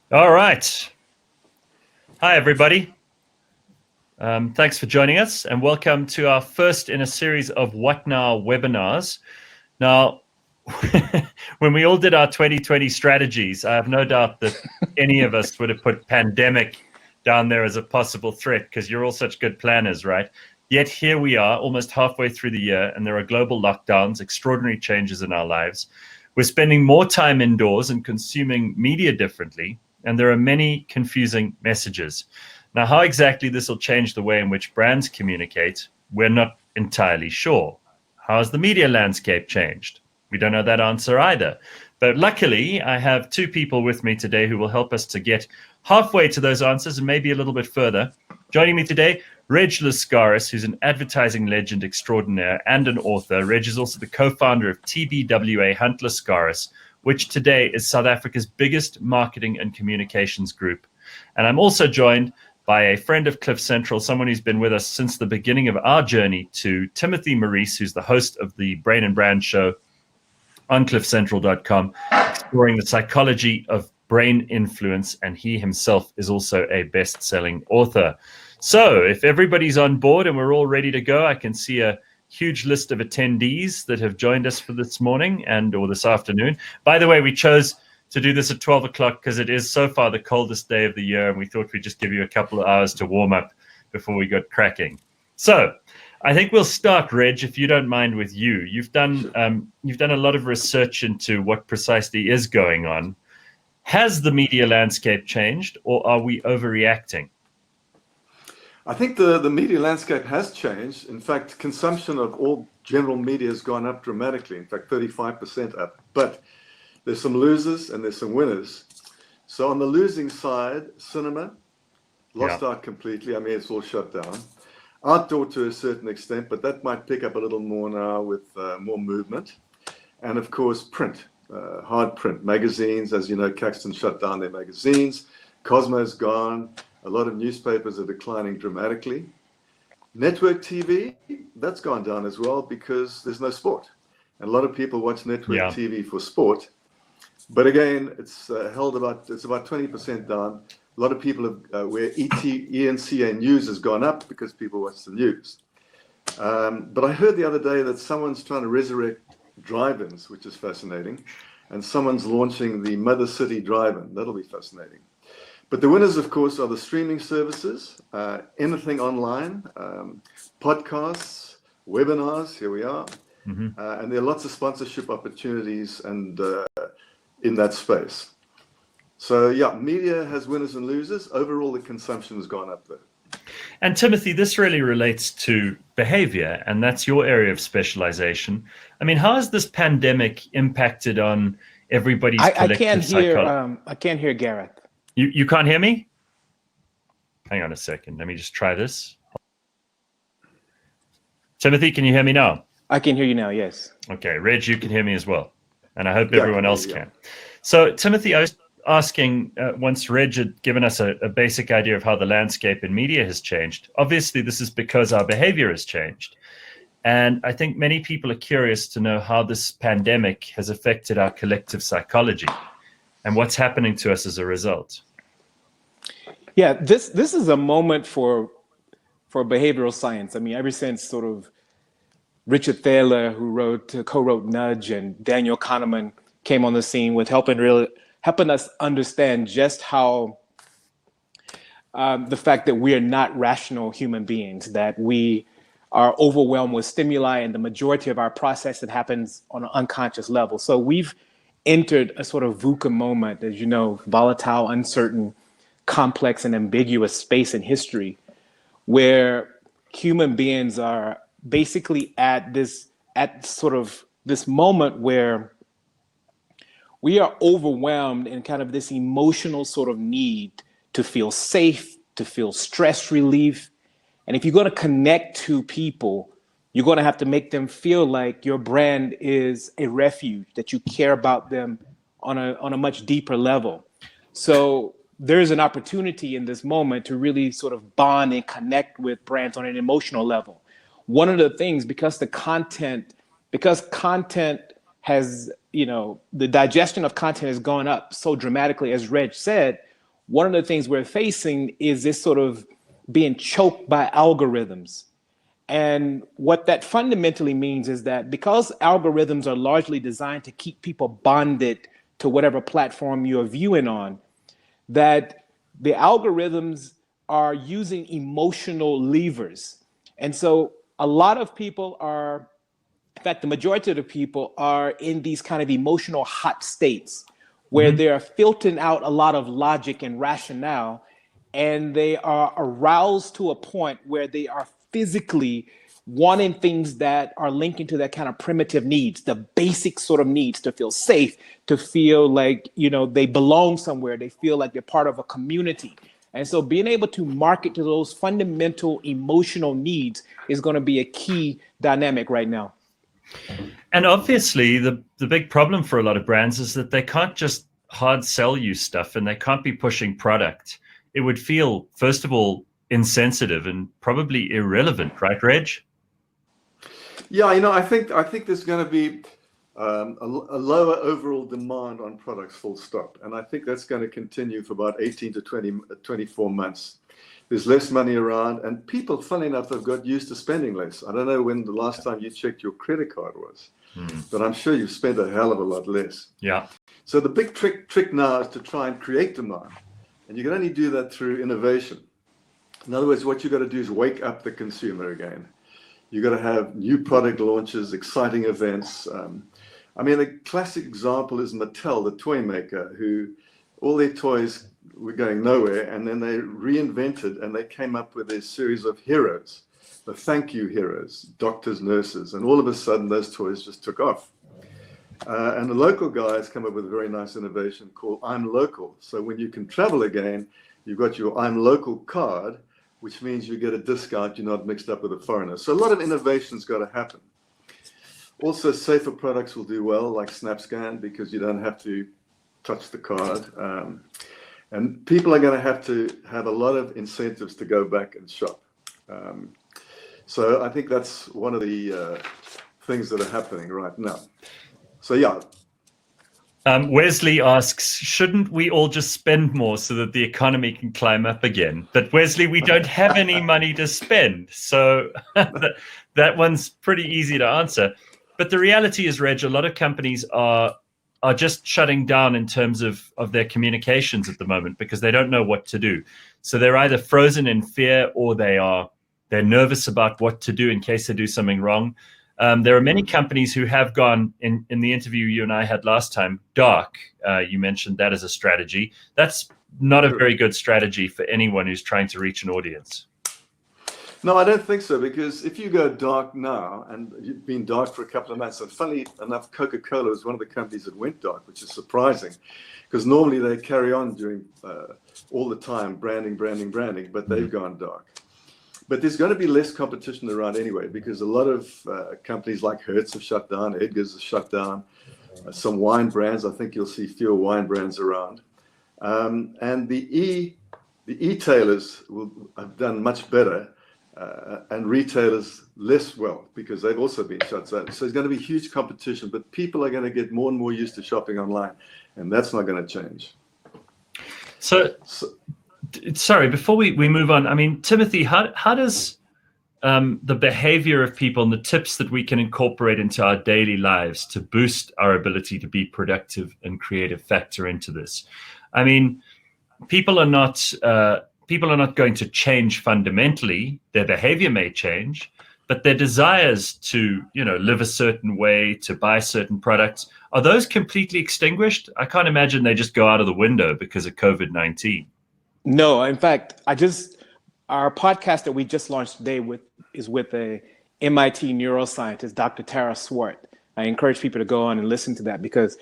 All right. Hi, everybody. Thanks for joining us and welcome to our first in a series of What Now webinars. Now, when we all did our 2020 strategies, I have no doubt that any of us would have put pandemic down there as a possible threat because you're all such good planners, right? Yet here we are almost halfway through the year and there are global lockdowns, extraordinary changes in our lives. We're spending more time indoors and consuming media differently, and there are many confusing messages. Now, how exactly this will change the way in which brands communicate, we're not entirely sure. How has the media landscape changed? We don't know that answer either. But luckily, I have two people with me today who will help us to get halfway to those answers and maybe a little bit further. Joining me today, Reg Lascaris, who's an advertising legend extraordinaire and an author. Reg is also the co-founder of TBWA Hunt Lascaris, which today is South Africa's biggest marketing and communications group. And I'm also joined by a friend of Cliff Central, someone who's been with us since the beginning of our journey, to Timothy Maurice, who's the host of the Brain and Brand show on cliffcentral.com, exploring the psychology of brain influence, and he himself is also a best-selling author. So if everybody's on board and we're all ready to go, I can see a huge list of attendees that have joined us for this morning or this afternoon. By the way, we chose to do this at 12 o'clock because it is so far the coldest day of the year, and we thought we'd just give you a couple of hours to warm up before we got cracking. So I think we'll start, Reg, if you don't mind, with you. You've done a lot of research into what precisely is going on. Has the media landscape changed, or are we overreacting? I think the media landscape has changed. In fact, consumption of all general media has gone up dramatically. In fact, 35% up. But there's some losers and there's some winners. So on the losing side, cinema lost out completely. I mean, it's all shut down. Outdoor to a certain extent, but that might pick up a little more now with more movement. And of course, print, hard print, magazines. As you know, Caxton shut down their magazines. Cosmo's gone. A lot of newspapers are declining dramatically. Network TV, that's gone down as well because there's no sport. And a lot of people watch network TV for sport. But again, it's about 20% down. A lot of people where ENCA news has gone up because people watch the news. But I heard the other day that someone's trying to resurrect drive-ins, which is fascinating. And someone's launching the Mother City drive-in. That'll be fascinating. But the winners, of course, are the streaming services, anything online, podcasts, webinars, here we are. Mm-hmm. And there are lots of sponsorship opportunities and in that space. So yeah, media has winners and losers. Overall, the consumption has gone up there. And Timothy, this really relates to behavior, and that's your area of specialization. I mean, how has this pandemic impacted on everybody's collective psychology? I can't hear Gareth. You can't hear me? Hang on a second. Let me just try this. Timothy, can you hear me now? I can hear you now, yes. Okay, Reg, you can hear me as well. And I hope everyone else can. So, Timothy, I was asking, once Reg had given us a basic idea of how the landscape in media has changed. Obviously, this is because our behavior has changed. And I think many people are curious to know how this pandemic has affected our collective psychology and what's happening to us as a result. Yeah, this is a moment for behavioral science. I mean, ever since sort of Richard Thaler, who co-wrote Nudge, and Daniel Kahneman came on the scene with helping us understand just how the fact that we are not rational human beings, that we are overwhelmed with stimuli, and the majority of our process that happens on an unconscious level. So we've entered a sort of VUCA moment, as you know, volatile, uncertain, complex, and ambiguous space in history, where human beings are basically at this moment where we are overwhelmed in kind of this emotional sort of need to feel safe, to feel stress relief. And if you're going to connect to people, you're going to have to make them feel like your brand is a refuge, that you care about them on a much deeper level. So there's an opportunity in this moment to really sort of bond and connect with brands on an emotional level. One of the things, because content has, the digestion of content has gone up so dramatically, as Reg said, one of the things we're facing is this sort of being choked by algorithms. And what that fundamentally means is that because algorithms are largely designed to keep people bonded to whatever platform you're viewing on, that the algorithms are using emotional levers. And so a lot of people are, in fact, the majority of the people are in these kind of emotional hot states where they're filtering out a lot of logic and rationale, and they are aroused to a point where they are physically wanting things that are linking to that kind of primitive needs, the basic sort of needs to feel safe, to feel like, you know, they belong somewhere, they feel like they're part of a community. And so being able to market to those fundamental emotional needs is going to be a key dynamic right now. And obviously, the big problem for a lot of brands is that they can't just hard sell you stuff, and they can't be pushing product. It would feel, first of all, insensitive and probably irrelevant, right, Reg? Yeah, you know, I think there's going to be a lower overall demand on products, full stop. And I think that's going to continue for about 18 to 24 months. There's less money around, and people, funny enough, have got used to spending less. I don't know when the last time you checked your credit card was, but I'm sure you've spent a hell of a lot less. Yeah. So the big trick now is to try and create demand. And you can only do that through innovation. In other words, what you've got to do is wake up the consumer again. You've got to have new product launches, exciting events. I mean, a classic example is Mattel, the toy maker, who all their toys were going nowhere, and then they reinvented and they came up with a series of heroes, the thank you heroes, doctors, nurses, and all of a sudden those toys just took off. And the local guys come up with a very nice innovation called I'm Local. So when you can travel again, you've got your I'm Local card, which means you get a discount, you're not mixed up with a foreigner. So a lot of innovation's got to happen. Also, safer products will do well, like SnapScan, because you don't have to touch the card. And people are going to have a lot of incentives to go back and shop. So I think that's one of the things that are happening right now. So yeah. Wesley asks, shouldn't we all just spend more so that the economy can climb up again? But Wesley, we don't have any money to spend. So that one's pretty easy to answer. But the reality is, Reg, a lot of companies are just shutting down in terms of their communications at the moment because they don't know what to do. So they're either frozen in fear or they're nervous about what to do in case they do something wrong. There are many companies who have gone, in the interview you and I had last time, dark. You mentioned that as a strategy. That's not a very good strategy for anyone who's trying to reach an audience. No, I don't think so, because if you go dark now, and you've been dark for a couple of months, and funnily enough, Coca-Cola was one of the companies that went dark, which is surprising, because normally they carry on doing all the time, branding, but they've gone dark. But there's going to be less competition around anyway, because a lot of companies like Hertz have shut down, Edgar's has shut down, some wine brands, I think you'll see fewer wine brands around. And the e-tailers have done much better, and retailers less well, because they've also been shut down. So there's going to be huge competition, but people are going to get more and more used to shopping online, and that's not going to change. So sorry, before we move on, I mean, Timothy, how does the behavior of people and the tips that we can incorporate into our daily lives to boost our ability to be productive and creative factor into this? I mean, people are not going to change fundamentally. Their behavior may change, but their desires to, live a certain way, to buy certain products, are those completely extinguished? I can't imagine they just go out of the window because of COVID-19. No, in fact, our podcast that we just launched today is with a MIT neuroscientist, Dr. Tara Swart. I encourage people to go on and listen to that, because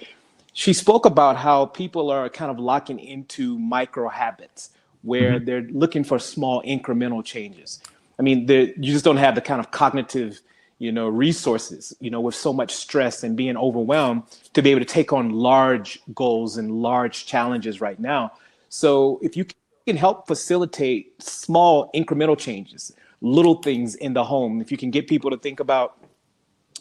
she spoke about how people are kind of locking into micro habits where they're looking for small incremental changes. I mean, you just don't have the kind of cognitive, resources, with so much stress and being overwhelmed to be able to take on large goals and large challenges right now. So if you can help facilitate small incremental changes, little things in the home, if you can get people to think about,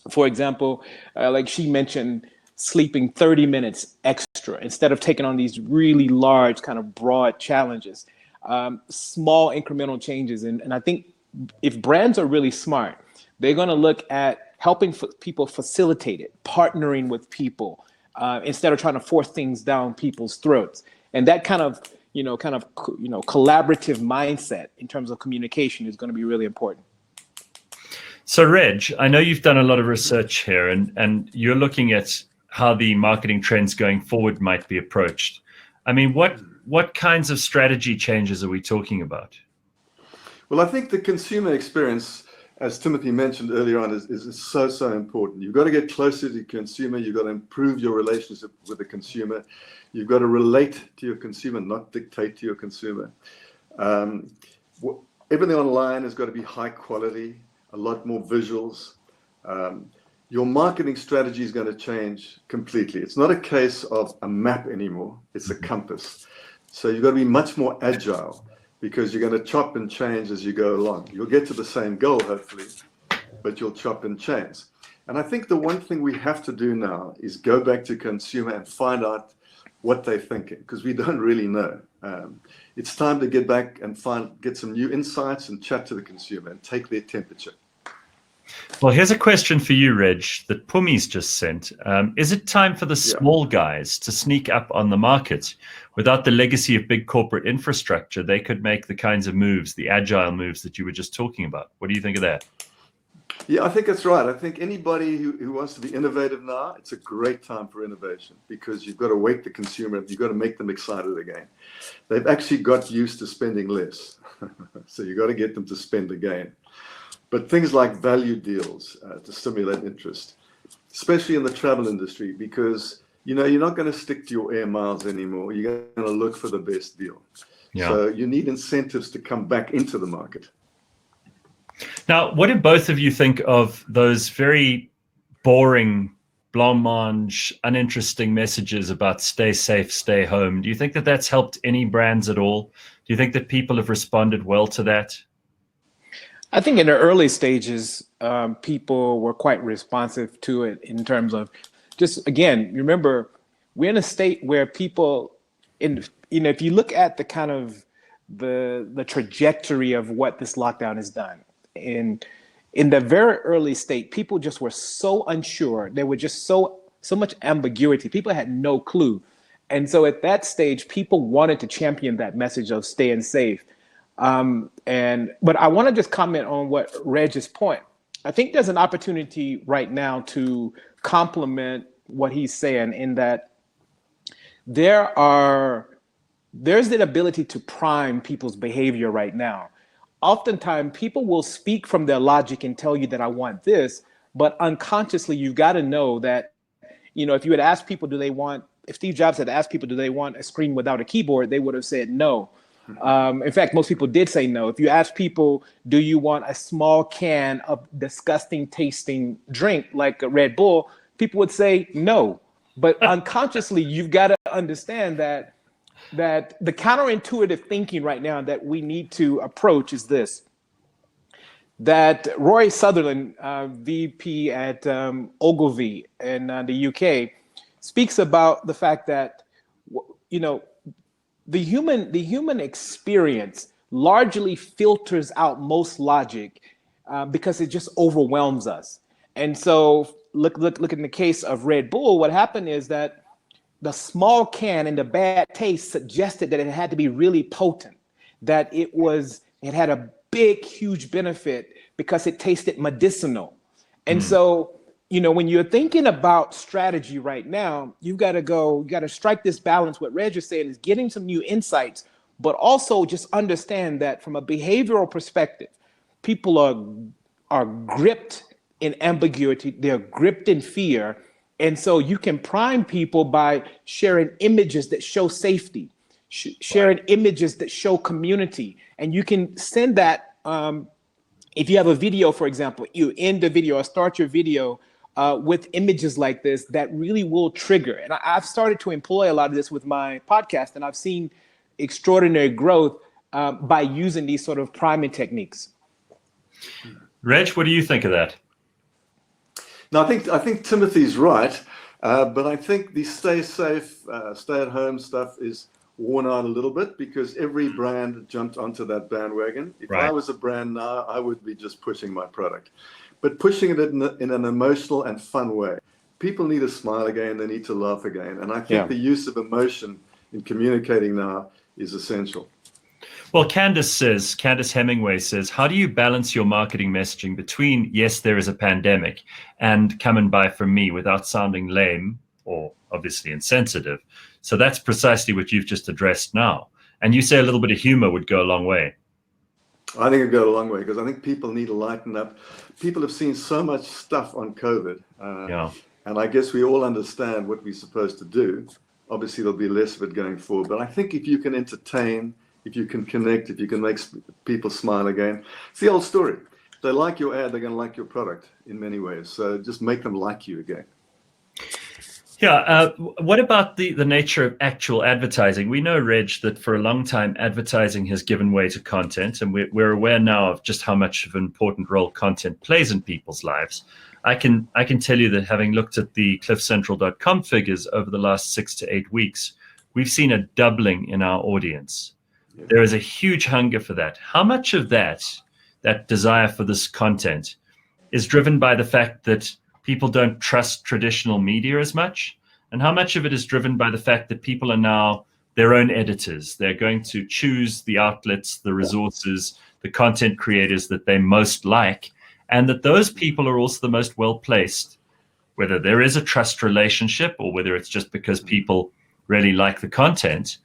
for example, like she mentioned, sleeping 30 minutes extra instead of taking on these really large kind of broad challenges. Small incremental changes. And I think if brands are really smart, they're going to look at helping people facilitate it, partnering with people instead of trying to force things down people's throats. And that kind of collaborative mindset in terms of communication is going to be really important. So, Reg, I know you've done a lot of research here, and you're looking at how the marketing trends going forward might be approached. I mean, what kinds of strategy changes are we talking about? Well, I think the consumer experience, as Timothy mentioned earlier on, is so important. You've got to get closer to the consumer. You've got to improve your relationship with the consumer. You've got to relate to your consumer, not dictate to your consumer. Everything online has got to be high quality, a lot more visuals. Your marketing strategy is going to change completely. It's not a case of a map anymore. It's a compass. So you've got to be much more agile, because you're going to chop and change as you go along. You'll get to the same goal, hopefully, but you'll chop and change. And I think the one thing we have to do now is go back to consumer and find out what they're thinking, because we don't really know. It's time to get back and get some new insights and chat to the consumer and take their temperature. Well, here's a question for you, Reg, that Pumi's just sent. Is it time for the small guys to sneak up on the market? Without the legacy of big corporate infrastructure, they could make the kinds of moves, the agile moves that you were just talking about. What do you think of that? Yeah, I think that's right. I think anybody who wants to be innovative now, it's a great time for innovation, because you've got to wake the consumer up. You've got to make them excited again. They've actually got used to spending less. So you've got to get them to spend again. But things like value deals to stimulate interest, especially in the travel industry, because you're not going to stick to your air miles anymore. You're going to look for the best deal. Yeah. So you need incentives to come back into the market. Now, what do both of you think of those very boring, blancmange, uninteresting messages about stay safe, stay home? Do you think that that's helped any brands at all? Do you think that people have responded well to that? I think in the early stages, people were quite responsive to it in terms of just, again, remember, we're in a state where people, if you look at the kind of the trajectory of what this lockdown has done, in the very early state, people just were so unsure. There were just so much ambiguity. People had no clue. And so at that stage, people wanted to champion that message of staying safe. But I want to just comment on what Reg's point. I think there's an opportunity right now to complement what he's saying, in that there's the ability to prime people's behavior right now. Oftentimes people will speak from their logic and tell you that I want this, but unconsciously you've got to know that, if you had asked people, if Steve Jobs had asked people, do they want a screen without a keyboard, they would have said no. In fact, most people did say no. If you ask people, do you want a small can of disgusting tasting drink like a Red Bull, people would say no. But unconsciously, you've got to understand that the counterintuitive thinking right now that we need to approach is this: that Roy Sutherland, VP at Ogilvy in the UK, speaks about the fact that, the human experience largely filters out most logic because it just overwhelms us. And so look in the case of Red Bull, what happened is that the small can and the bad taste suggested that it had to be really potent, that it had a big, huge benefit because it tasted medicinal. And so, when you're thinking about strategy right now, you got to strike this balance. What Reg is saying is getting some new insights, but also just understand that from a behavioral perspective, people are gripped in ambiguity. They're gripped in fear. And so you can prime people by sharing images that show safety, sharing images that show community. And you can send that, if you have a video, for example, you end the video or start your video with images like this that really will trigger. And I've started to employ a lot of this with my podcast, and I've seen extraordinary growth by using these sort of priming techniques. Reg, what do you think of that? No, I think Timothy's right. But I think the stay safe, stay at home stuff is worn out a little bit because every brand jumped onto that bandwagon. If I Right. was a brand now, I would be just pushing my product, but pushing it in an emotional and fun way. People need to smile again. They need to laugh again. And I think Yeah. the use of emotion in communicating now is essential. Well, Candace Hemingway says, how do you balance your marketing messaging between, yes, there is a pandemic, and come and buy from me without sounding lame or obviously insensitive? So that's precisely what you've just addressed now. And you say a little bit of humor would go a long way. I think it'd go a long way because I think people need to lighten up. People have seen so much stuff on COVID. Yeah. And I guess we all understand what we're supposed to do. Obviously, there'll be less of it going forward. But I think if you can entertain, if you can connect, if you can make people smile again, it's the old story. If they like your ad, they're going to like your product in many ways. So just make them like you again. Yeah. What about the nature of actual advertising? We know, Reg, that for a long time, advertising has given way to content, and we're aware now of just how much of an important role content plays in people's lives. I can tell you that having looked at the cliffcentral.com figures over the last 6 to 8 weeks, we've seen a doubling in our audience. Yeah. There is a huge hunger for that. How much of that desire for this content is driven by the fact that people don't trust traditional media as much? And how much of it is driven by the fact that people are now their own editors? They're going to choose the outlets, the resources, the content creators that they most like, and that those people are also the most well-placed, whether there is a trust relationship or whether it's just because people really like the content,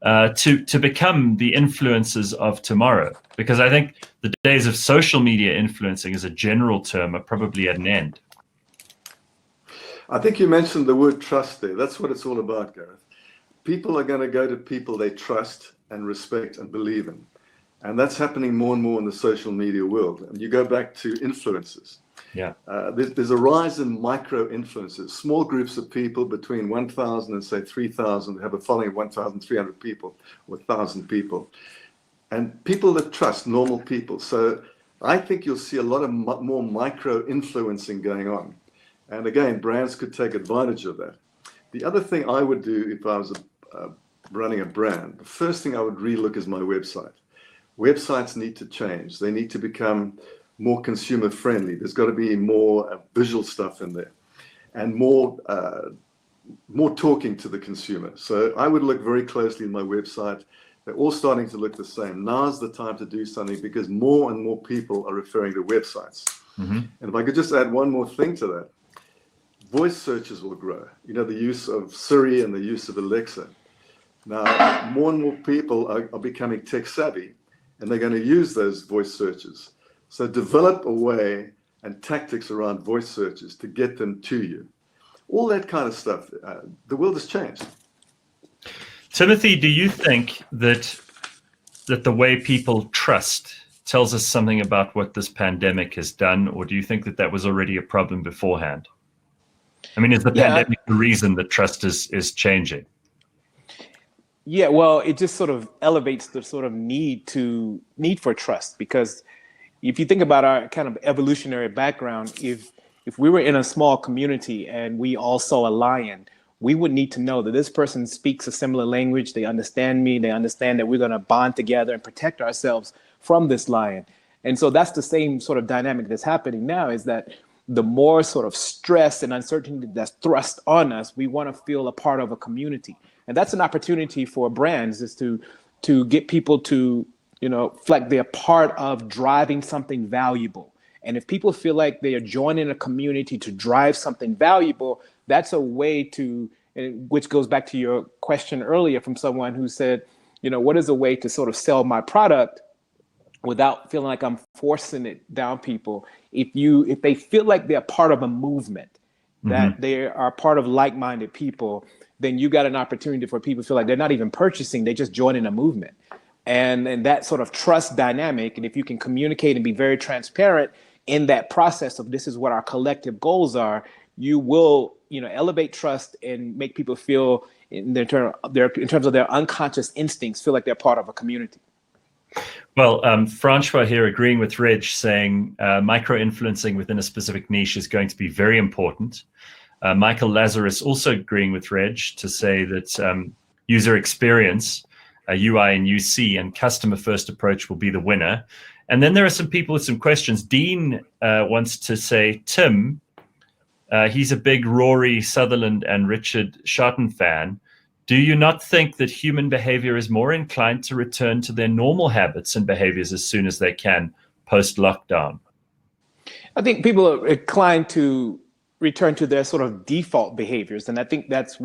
to become the influencers of tomorrow. Because I think the days of social media influencing as a general term are probably at an end. I think you mentioned the word trust there. That's what it's all about, Gareth. People are going to go to people they trust and respect and believe in. And that's happening more and more in the social media world. And you go back to influencers. Yeah. There's a rise in micro influencers, small groups of people between 1,000 and say 3,000 have a following of 1,300 people or 1,000 people. And people that trust normal people. So I think you'll see a lot of more micro influencing going on. And again, brands could take advantage of that. The other thing I would do if I was running a brand, the first thing I would relook is my website. Websites need to change. They need to become more consumer friendly. There's got to be more visual stuff in there and more talking to the consumer. So I would look very closely at my website. They're all starting to look the same. Now's the time to do something because more and more people are referring to websites. Mm-hmm. And if I could just add one more thing to that, voice searches will grow. You know, the use of Siri and the use of Alexa. Now, more and more people are becoming tech savvy and they're going to use those voice searches. So develop a way and tactics around voice searches to get them to you. All that kind of stuff. The world has changed. Timothy, do you think that the way people trust tells us something about what this pandemic has done, or do you think that was already a problem beforehand? I mean, is the pandemic the reason that trust is changing? Yeah, well, it just sort of elevates the sort of need for trust, because if you think about our kind of evolutionary background, if we were in a small community and we all saw a lion, we would need to know that this person speaks a similar language, they understand me, they understand that we're going to bond together and protect ourselves from this lion. And so that's the same sort of dynamic that's happening now, is that the more sort of stress and uncertainty that's thrust on us, we want to feel a part of a community. And that's an opportunity for brands, is to get people to, you know, feel like they're part of driving something valuable. And if people feel like they are joining a community to drive something valuable, that's a way to, which goes back to your question earlier from someone who said, you know, what is a way to sort of sell my product without feeling like I'm forcing it down people? If they feel like they're part of a movement, that they are part of like-minded people, then you got an opportunity for people to feel like they're not even purchasing, they're just joining a movement. And that sort of trust dynamic, and if you can communicate and be very transparent in that process of this is what our collective goals are, you will, you know, elevate trust and make people feel in terms of their unconscious instincts, feel like they're part of a community. Well, Francois here agreeing with Reg, saying micro-influencing within a specific niche is going to be very important. Michael Lazarus also agreeing with Reg to say that user experience, UI and UC, and customer first approach will be the winner. And then there are some people with some questions. Dean wants to say, Tim, he's a big Rory Sutherland and Richard Sharton fan. Do you not think that human behavior is more inclined to return to their normal habits and behaviors as soon as they can post-lockdown? I think people are inclined to return to their sort of default behaviors. And I think that's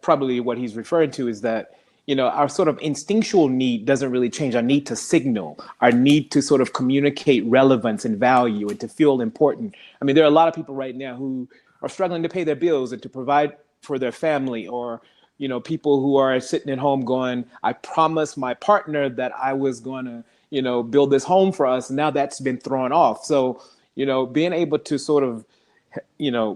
probably what he's referring to, is that, our sort of instinctual need doesn't really change. Our need to signal, our need to sort of communicate relevance and value and to feel important. I mean, there are a lot of people right now who are struggling to pay their bills and to provide for their family, or, people who are sitting at home going, I promised my partner that I was going to, build this home for us. And now that's been thrown off. So, being able to sort of,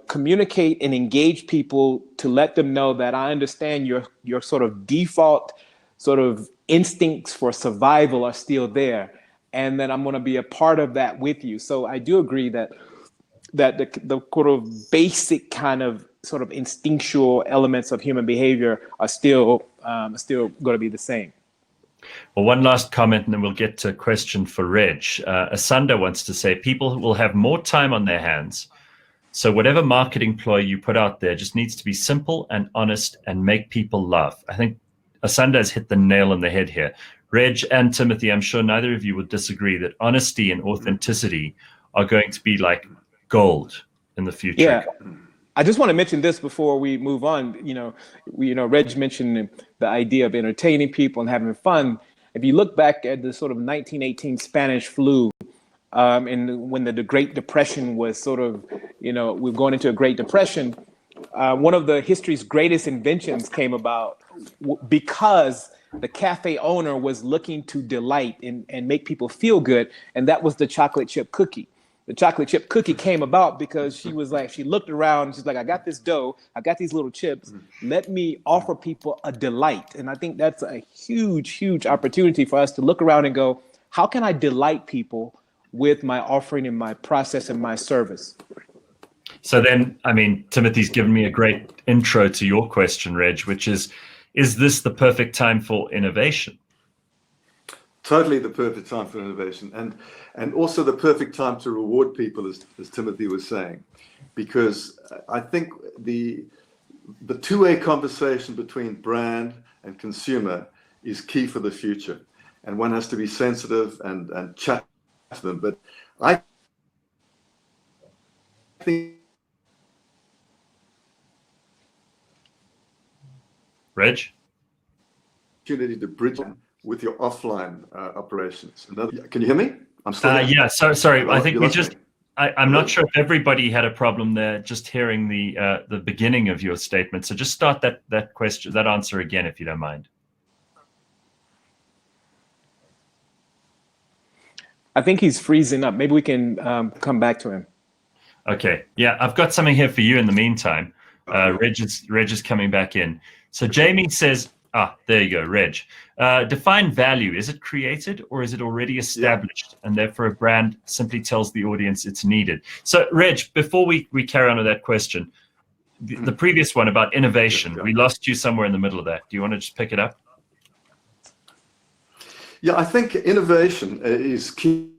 communicate and engage people to let them know that I understand your sort of default sort of instincts for survival are still there, and that I'm going to be a part of that with you. So I do agree that the sort of basic kind of sort of instinctual elements of human behavior are still going to be the same. Well, one last comment, and then we'll get to a question for Reg. Asanda wants to say people will have more time on their hands. So whatever marketing ploy you put out there just needs to be simple and honest and make people laugh. I think Asanda has hit the nail on the head here. Reg and Timothy, I'm sure neither of you would distree that honesty and authenticity are going to be like gold in the future. Yeah. I just want to mention this before we move on. Reg mentioned the idea of entertaining people and having fun. If you look back at the sort of 1918 Spanish flu, and when the Great Depression was sort of, we're going into a Great Depression, one of the history's greatest inventions came about because the cafe owner was looking to delight and make people feel good, and that was the chocolate chip cookie. The chocolate chip cookie came about because she looked around, she's like, I got this dough, I got these little chips, let me offer people a delight. And I think that's a huge, huge opportunity for us to look around and go, how can I delight people with my offering and my process and my service? So then, I mean, Timothy's given me a great intro to your question, Reg, which is this the perfect time for innovation? Totally the perfect time for innovation, and also the perfect time to reward people, as Timothy was saying, because I think the two-way conversation between brand and consumer is key for the future, and one has to be sensitive and chat to them. But I think Reg? opportunity to bridge with your offline operations. Can you hear me? I'm still yeah. Sorry. I think me. I'm not sure if everybody had a problem there just hearing the beginning of your statement. So just start that question, that answer again, if you don't mind. I think he's freezing up. Maybe we can come back to him. Okay. Yeah, I've got something here for you in the meantime. Reg is coming back in. So Jamie says, there you go, Reg. Define value. Is it created or is it already established? Yeah. And therefore a brand simply tells the audience it's needed. So Reg, before we carry on with that question, the previous one about innovation, we lost you somewhere in the middle of that. Do you want to just pick it up? Yeah, I think innovation is key.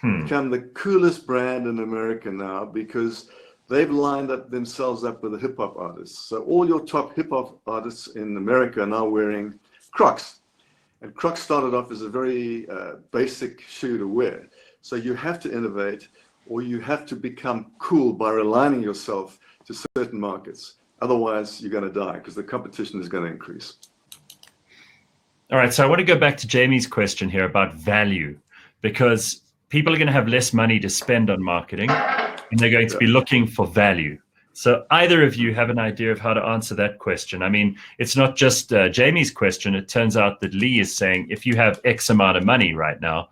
Become the coolest brand in America now because they've lined themselves up with the hip hop artists. So all your top hip hop artists in America are now wearing Crocs. And Crocs started off as a very basic shoe to wear. So you have to innovate, or you have to become cool by aligning yourself to certain markets. Otherwise, you're going to die because the competition is going to increase. All right, so I want to go back to Jamie's question here about value, because people are going to have less money to spend on marketing, and they're going to be looking for value. So either of you have an idea of how to answer that question? I mean, it's not just Jamie's question. It turns out that Lee is saying, if you have X amount of money right now,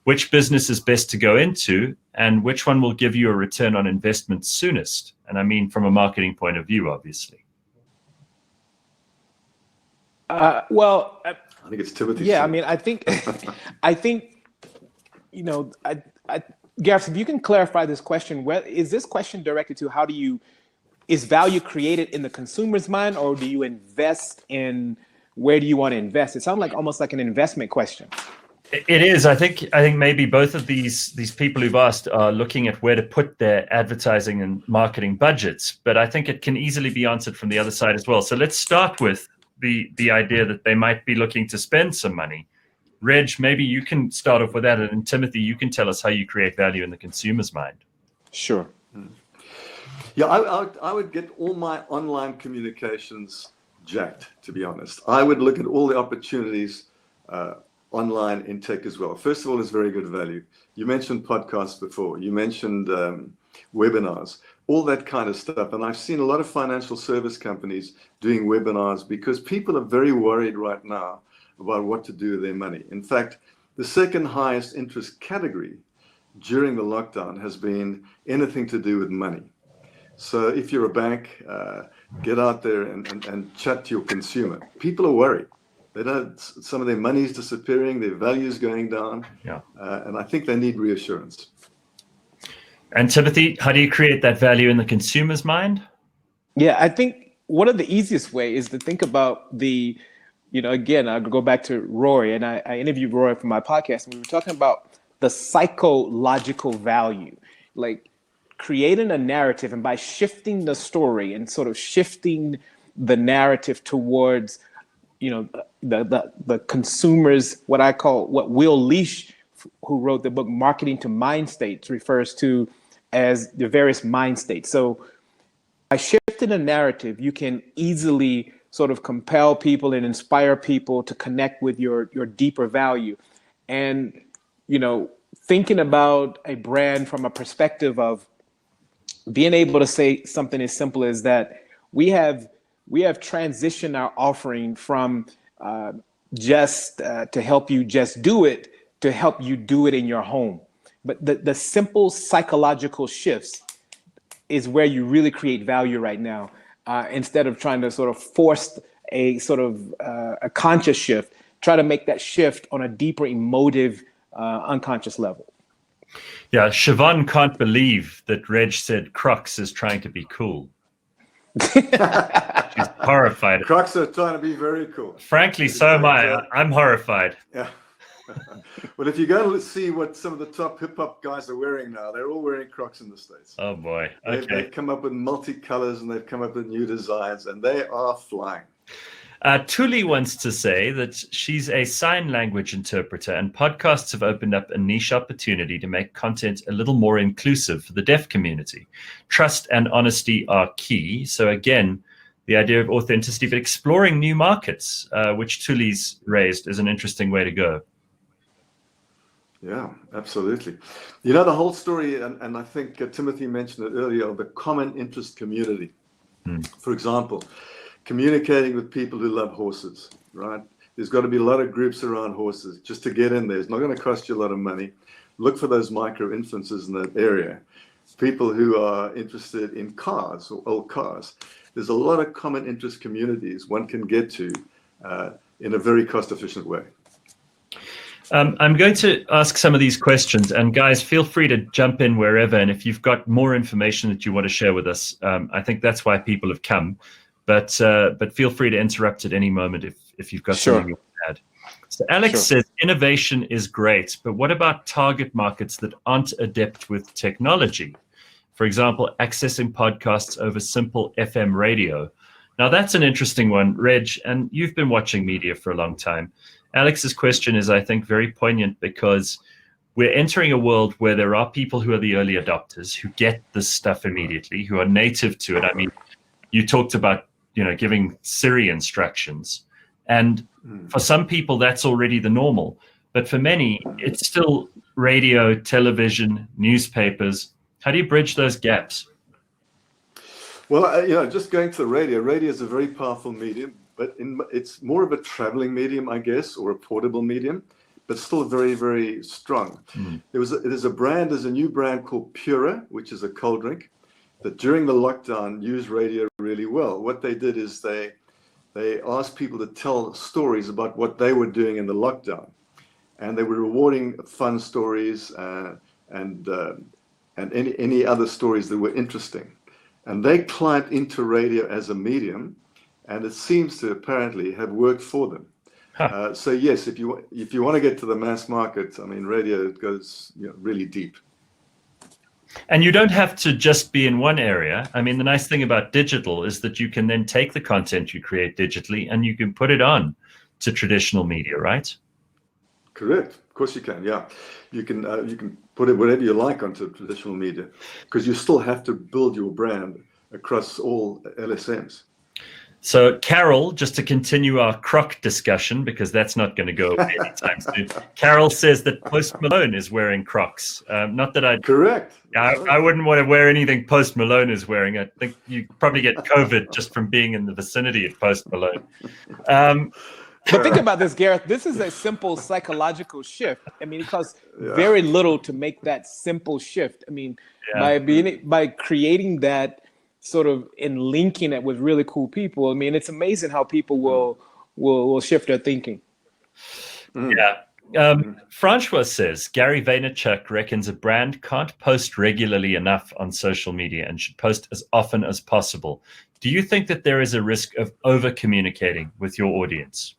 which business is best to go into, and which one will give you a return on investment soonest? And I mean, from a marketing point of view, obviously. Well, I think it's Timothy's yeah, I turn. mean, I think, you know, Gareth, if you can clarify this question, is this question directed to is value created in the consumer's mind, or do you invest in, where do you want to invest? It sounds like almost like an investment question. It is. I think maybe both of these people who've asked are looking at where to put their advertising and marketing budgets, but I think it can easily be answered from the other side as well. So let's start with the idea that they might be looking to spend some money. Reg, maybe you can start off with that, and Timothy, you can tell us how you create value in the consumer's mind. Sure. Yeah, I would get all my online communications jacked, to be honest. I would look at all the opportunities online in tech as well. First of all, it's very good value. You mentioned podcasts before. You mentioned webinars, all that kind of stuff. And I've seen a lot of financial service companies doing webinars because people are very worried right now about what to do with their money. In fact, the second highest interest category during the lockdown has been anything to do with money. So if you're a bank, get out there and chat to your consumer. People are worried. Some of their money is disappearing, their value is going down, and I think they need reassurance. And Timothy, how do you create that value in the consumer's mind? Yeah, I think one of the easiest way is to think about again, I'll go back to Rory, and I interviewed Rory for my podcast, and we were talking about the psychological value, like creating a narrative, and by shifting the story and sort of shifting the narrative towards the consumers, what Will Leach, who wrote the book Marketing to Mind States, refers to as the various mind states. So by shifting the narrative, you can easily sort of compel people and inspire people to connect with your deeper value. And, thinking about a brand from a perspective of being able to say something as simple as that, we have transitioned our offering from just to help you just do it, to help you do it in your home. But the simple psychological shifts is where you really create value right now, instead of trying to sort of force a sort of a conscious shift. Try to make that shift on a deeper emotive, unconscious level. Yeah, Siobhan can't believe that Reg said Crocs is trying to be cool. She's horrified. Crocs are trying to be very cool. Frankly, so am I. I'm horrified. Yeah. Well, if you go to see what some of the top hip hop guys are wearing now, they're all wearing Crocs in the States. Oh boy. Okay. They've come up with multicolors and they've come up with new designs, and they are flying. Tuli wants to say that she's a sign language interpreter, and podcasts have opened up a niche opportunity to make content a little more inclusive for the deaf community. Trust and honesty are key. So again, the idea of authenticity, but exploring new markets, which Tuli's raised, is an interesting way to go. Yeah, absolutely. The whole story, and I think Timothy mentioned it earlier, of the common interest community. For example, communicating with people who love horses, right? There's got to be a lot of groups around horses just to get in there. It's not going to cost you a lot of money. Look for those micro-influencers in that area. People who are interested in cars or old cars. There's a lot of common interest communities one can get to in a very cost-efficient way. I'm going to ask some of these questions, and guys, feel free to jump in wherever. And if you've got more information that you want to share with us, I think that's why people have come. But feel free to interrupt at any moment if you've got something you want to add. So Alex says, innovation is great, but what about target markets that aren't adept with technology? For example, accessing podcasts over simple FM radio. Now, that's an interesting one, Reg, and you've been watching media for a long time. Alex's question is, I think, very poignant because we're entering a world where there are people who are the early adopters, who get this stuff immediately, who are native to it. I mean, you talked about, giving Siri instructions. And for some people, that's already the normal. But for many, it's still radio, television, newspapers. How do you bridge those gaps? Well, just going to the radio. Radio is a very powerful medium, but it's more of a traveling medium, I guess, or a portable medium, but still very, very strong. There's a new brand called Pura, which is a cold drink, that during the lockdown used radio really well. What they did is they they asked people to tell stories about what they were doing in the lockdown, and they were rewarding fun stories and any other stories that were interesting. And they climbed into radio as a medium, and it seems to apparently have worked for them. Huh. So yes, if you want to get to the mass market, I mean, radio goes really deep. And you don't have to just be in one area. I mean, the nice thing about digital is that you can then take the content you create digitally and you can put it on to traditional media, right? Correct. Of course you can. Yeah, you can put it whatever you like onto traditional media, because you still have to build your brand across all LSMs. So, Carol, just to continue our croc discussion, because that's not going to go away anytime soon. Carol says that Post Malone is wearing Crocs. Not that I'd. Correct. I wouldn't want to wear anything Post Malone is wearing. I think you probably get COVID just from being in the vicinity of Post Malone. But think about this, Gareth. This is a simple psychological shift. I mean, it costs very little to make that simple shift. I mean, by creating that sort of and linking it with really cool people. I mean, it's amazing how people will shift their thinking. Yeah. Francois says Gary Vaynerchuk reckons a brand can't post regularly enough on social media and should post as often as possible. Do you think that there is a risk of over communicating with your audience?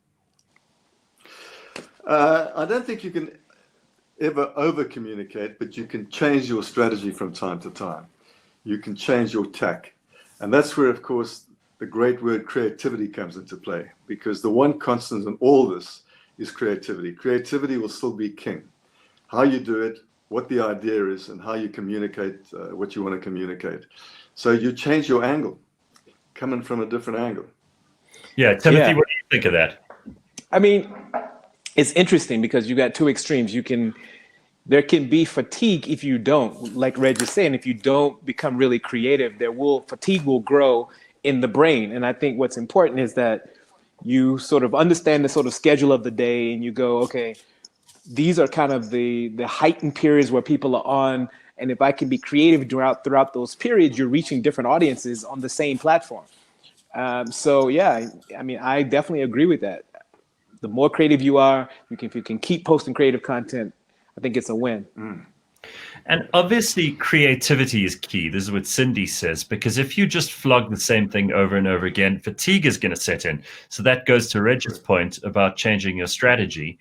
I don't think you can ever over communicate, but you can change your strategy from time to time. You can change your tack. And that's where, of course, the great word creativity comes into play, because the one constant in all this is creativity. Creativity will still be king. How you do it, what the idea is, and how you communicate what you want to communicate. So you change your angle, coming from a different angle. Yeah, Timothy, what do you think of that? I mean, it's interesting because you got two extremes. There can be fatigue if you don't, like Reg is saying, if you don't become really creative, fatigue will grow in the brain. And I think what's important is that you sort of understand the sort of schedule of the day and you go, okay, these are kind of the heightened periods where people are on. And if I can be creative throughout those periods, you're reaching different audiences on the same platform. So yeah, I mean, I definitely agree with that. The more creative you are, if you can keep posting creative content, I think it's a win. And obviously, creativity is key. This is what Cindy says, because if you just flog the same thing over and over again, fatigue is going to set in. So that goes to Reg's point about changing your strategy.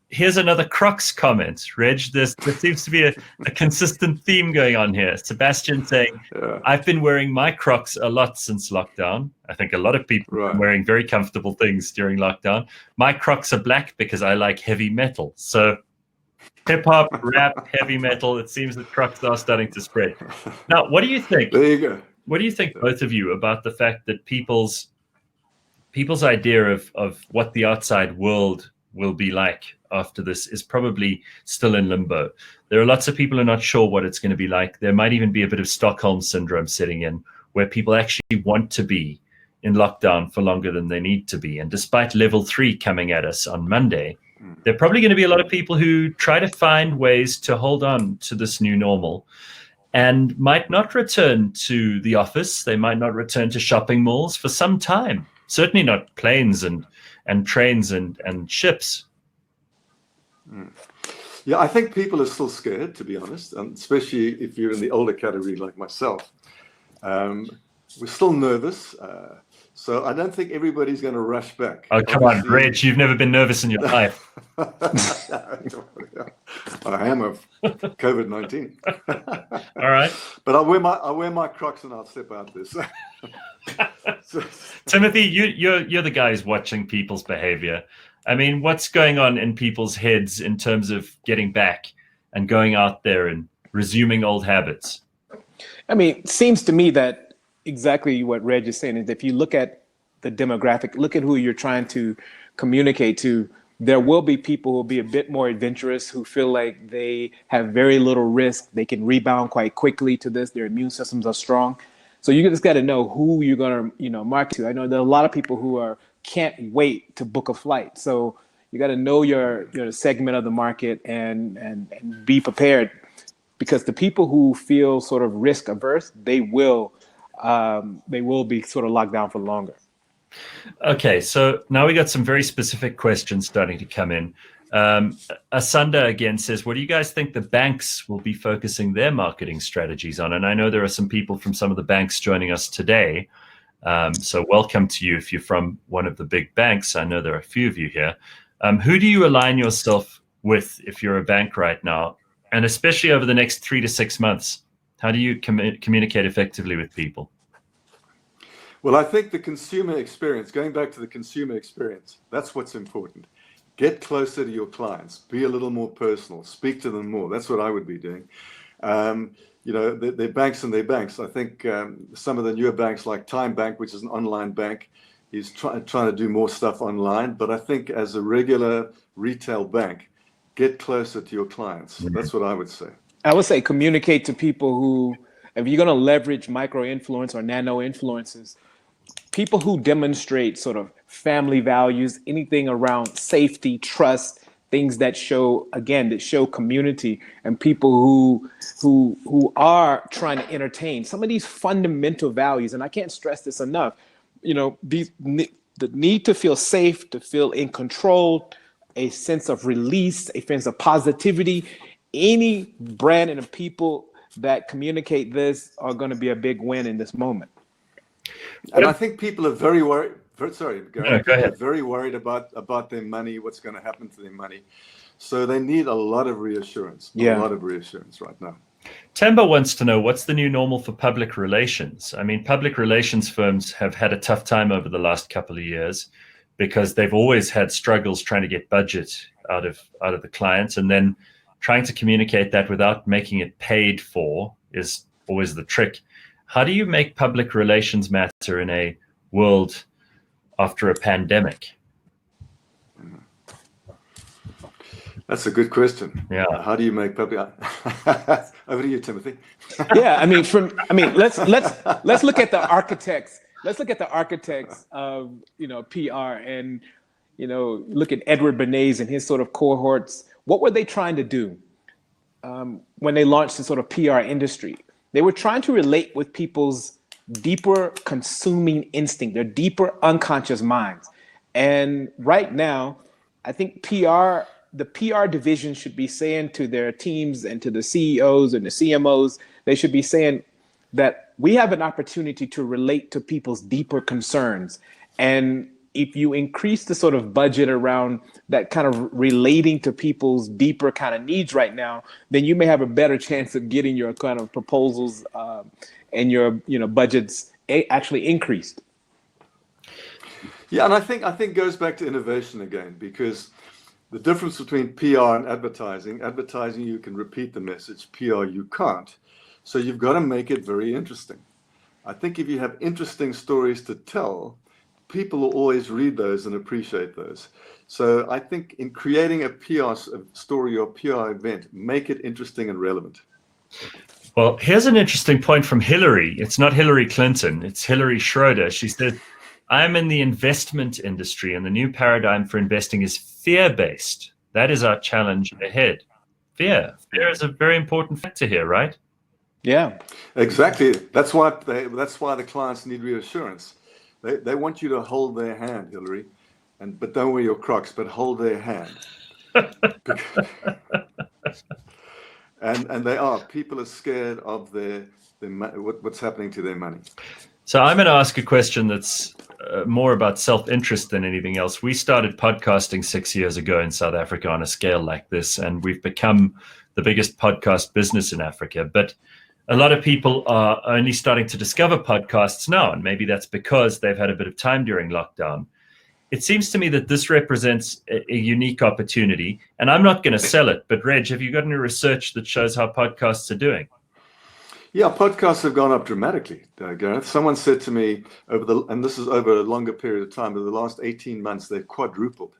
Here's another Crocs comment, Reg. There seems to be a consistent theme going on here. Sebastian saying, I've been wearing my Crocs a lot since lockdown. I think a lot of people are wearing very comfortable things during lockdown. My Crocs are black because I like heavy metal. So hip-hop, rap, heavy metal, it seems that Crocs are starting to spread. Now, what do you think? There you go. What do you think, both of you, about the fact that people's idea of what the outside world will be like after this is probably still in limbo? There are lots of people who are not sure what it's going to be like. There might even be a bit of Stockholm syndrome setting in, where people actually want to be in lockdown for longer than they need to be. And despite level 3 coming at us on Monday, there are probably going to be a lot of people who try to find ways to hold on to this new normal and might not return to the office. They might not return to shopping malls for some time. Certainly not planes and trains and ships. Yeah, I think people are still scared, to be honest, and especially if you're in the older category like myself. We're still nervous. So I don't think everybody's going to rush back. Oh, come on, Reg, you've never been nervous in your life. I am of COVID-19. All right. But I wear my Crocs and I'll step out this. Timothy, you're the guy who's watching people's behavior. I mean, what's going on in people's heads in terms of getting back and going out there and resuming old habits? I mean, it seems to me that exactly what Reg is saying is if you look at the demographic, look at who you're trying to communicate to, there will be people who will be a bit more adventurous, who feel like they have very little risk. They can rebound quite quickly to this. Their immune systems are strong. So you just got to know who you're going to, market to. I know there are a lot of people who can't wait to book a flight. So you got to know your segment of the market and be prepared, because the people who feel sort of risk averse, they will be sort of locked down for longer. Okay, so now we got some very specific questions starting to come in. Asunda again says, what do you guys think the banks will be focusing their marketing strategies on? And I know there are some people from some of the banks joining us today. So welcome to you if you're from one of the big banks. I know there are a few of you here. Who do you align yourself with if you're a bank right now? And especially over the next 3 to 6 months, how do you communicate effectively with people? Well, I think the consumer experience, going back to the consumer experience, that's what's important. Get closer to your clients, be a little more personal, speak to them more. That's what I would be doing. They're banks and they're banks. I think some of the newer banks like Time Bank, which is an online bank, is trying to do more stuff online. But I think as a regular retail bank, get closer to your clients. That's what I would say. I would say communicate to people who, if you're going to leverage micro influence or nano influences, people who demonstrate sort of family values, anything around safety, trust, things that show community, and people who are trying to entertain some of these fundamental values. And I can't stress this enough. The need to feel safe, to feel in control, a sense of release, a sense of positivity. Any brand and the people that communicate this are going to be a big win in this moment. And I think people are very worried. Sorry, Gareth. Go ahead. People are very worried about their money, what's going to happen to their money. So they need a lot of reassurance. Yeah. A lot of reassurance right now. Temba wants to know, what's the new normal for public relations? I mean, public relations firms have had a tough time over the last couple of years because they've always had struggles trying to get budget out of the clients, and then trying to communicate that without making it paid for is always the trick. How do you make public relations matter in a world after a pandemic? That's a good question. Yeah. How do you make public? Over to you, Timothy. Yeah, let's look at the architects. Let's look at the architects of PR, and look at Edward Bernays and his sort of cohorts. What were they trying to do when they launched the sort of PR industry? They were trying to relate with people's deeper consuming instinct, their deeper unconscious minds. And right now, I think the PR division should be saying to their teams and to the CEOs and the CMOs, they should be saying that we have an opportunity to relate to people's deeper concerns. And if you increase the sort of budget around that kind of relating to people's deeper kind of needs right now, then you may have a better chance of getting your kind of proposals and your budgets actually increased. Yeah, and I think it goes back to innovation again, because the difference between PR and advertising, you can repeat the message, PR you can't. So you've got to make it very interesting. I think if you have interesting stories to tell, people will always read those and appreciate those. So I think in creating a PR story or PR event, make it interesting and relevant. Well, here's an interesting point from Hillary. It's not Hillary Clinton, it's Hillary Schroeder. She said, I'm in the investment industry, and the new paradigm for investing is fear-based. That is our challenge ahead. Fear is a very important factor here, right? Yeah, exactly. That's why the clients need reassurance. They want you to hold their hand, Hillary, but don't wear your Crocs, but hold their hand. and people are scared of what's happening to their money. So I'm going to ask a question that's more about self-interest than anything else. We started podcasting 6 years ago in South Africa on a scale like this, and we've become the biggest podcast business in Africa. But a lot of people are only starting to discover podcasts now, and maybe that's because they've had a bit of time during lockdown. It seems to me that this represents a unique opportunity, and I'm not going to sell it, but Reg, have you got any research that shows how podcasts are doing? Yeah, podcasts have gone up dramatically, Gareth. Someone said to me and this is over a longer period of time, but the last 18 months, they've quadrupled.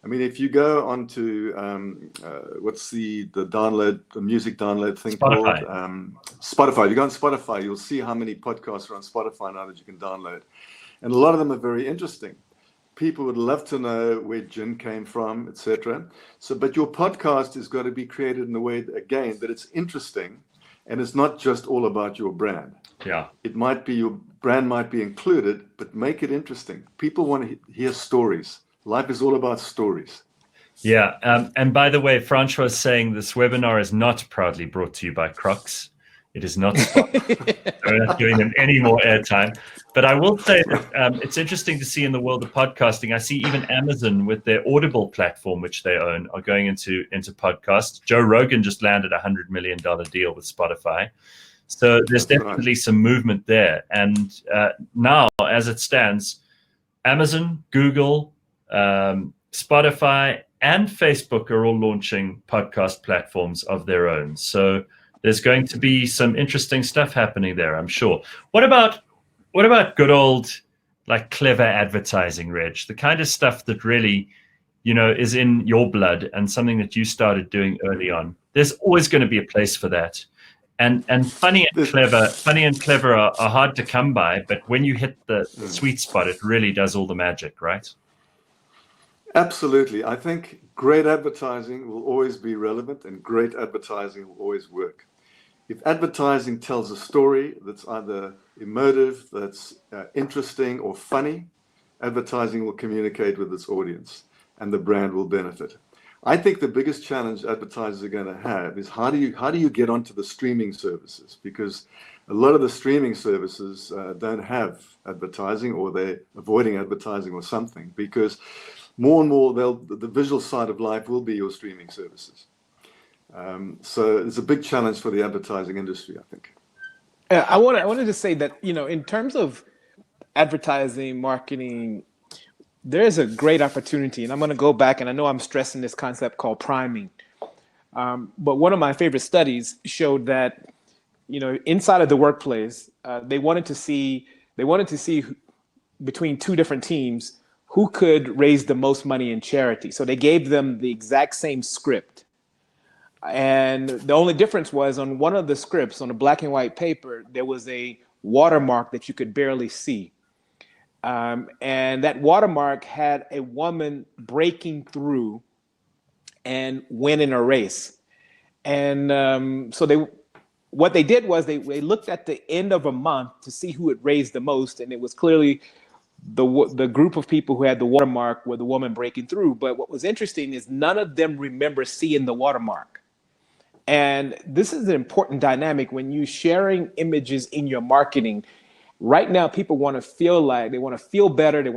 I mean, if you go onto what's the music download thing Spotify. called? Spotify. If you go on Spotify, you'll see how many podcasts are on Spotify now that you can download. And a lot of them are very interesting. People would love to know where gin came from, etc. But your podcast has got to be created in a way, again, that it's interesting And it's not just all about your brand. Yeah. It might be your brand might be included, but make it interesting. People want to hear stories. Life is all about stories. Yeah. And by the way, Francois is saying this webinar is not proudly brought to you by Crocs. It is not sponsored. We're not giving them any more airtime. But I will say that it's interesting to see in the world of podcasting. I see even Amazon with their Audible platform, which they own, are going into podcasts. Joe Rogan just landed a $100 million deal with Spotify. So there's definitely some movement there. And now, as it stands, Amazon, Google, Spotify, and Facebook are all launching podcast platforms of their own. So there's going to be some interesting stuff happening there, I'm sure. What about good old, like, clever advertising, Reg? The kind of stuff that really, is in your blood and something that you started doing early on. There's always going to be a place for that. And funny and clever are hard to come by, but when you hit the sweet spot, it really does all the magic, right? Absolutely. I think great advertising will always be relevant and great advertising will always work. If advertising tells a story that's either emotive, that's interesting or funny, advertising will communicate with its audience and the brand will benefit. I think the biggest challenge advertisers are going to have is how do you get onto the streaming services? Because a lot of the streaming services don't have advertising, or they're avoiding advertising or something, because more and more the visual side of life will be your streaming services. So it's a big challenge for the advertising industry, I think. I wanted to say that, in terms of advertising, marketing, there's a great opportunity. And I'm going to go back, and I know I'm stressing this concept called priming. But one of my favorite studies showed that, inside of the workplace, they wanted to see between two different teams who could raise the most money in charity. So they gave them the exact same script. And the only difference was on one of the scripts, on a black and white paper, there was a watermark that you could barely see. And that watermark had a woman breaking through and winning a race. And so what they did was they looked at the end of a month to see who had raised the most. And it was clearly the group of people who had the watermark were the woman breaking through. But what was interesting is none of them remember seeing the watermark. And this is an important dynamic when you're sharing images in your marketing. Right now, people want to feel better. They want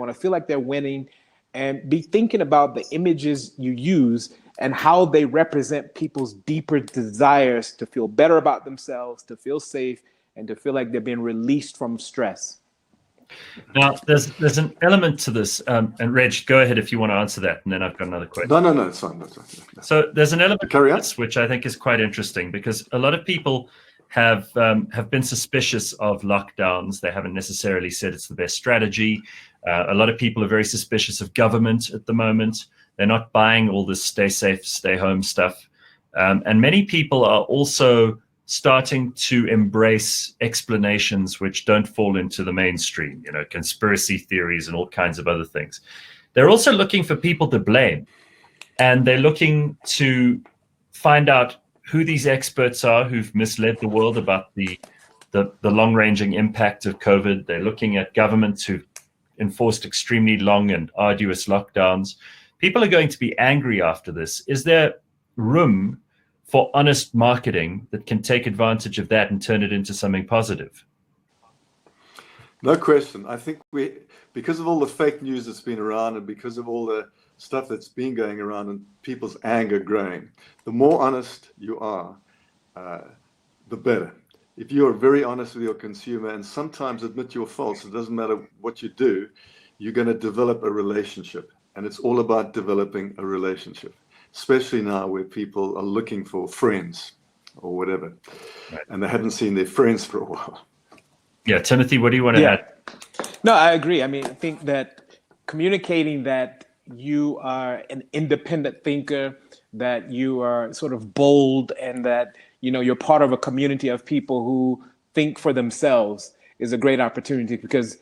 to feel like they're winning, and be thinking about the images you use and how they represent people's deeper desires to feel better about themselves, to feel safe, and to feel like they're being released from stress. Now, there's an element to this, and Reg, go ahead if you want to answer that, and then I've got another question. No, it's fine. So there's an element to this which I think is quite interesting, because a lot of people have been suspicious of lockdowns. They haven't necessarily said it's the best strategy. A lot of people are very suspicious of government at the moment. They're not buying all this stay safe, stay home stuff. And many people are also starting to embrace explanations which don't fall into the mainstream, conspiracy theories and all kinds of other things. They're also looking for people to blame. And they're looking to find out who these experts are who've misled the world about the long-ranging impact of COVID. They're looking at governments who've enforced extremely long and arduous lockdowns. People are going to be angry after this. Is there room for honest marketing that can take advantage of that and turn it into something positive? No question. I think because of all the fake news that's been around and because of all the stuff that's been going around and people's anger growing, the more honest you are, the better. If you are very honest with your consumer and sometimes admit your faults, it doesn't matter what you do, you're going to develop a relationship. And it's all about developing a relationship, especially now where people are looking for friends or whatever, right, and they haven't seen their friends for a while. Yeah, Timothy, what do you want to add? No, I agree. I mean, I think that communicating that you are an independent thinker, that you are sort of bold, and that you're part of a community of people who think for themselves is a great opportunity, because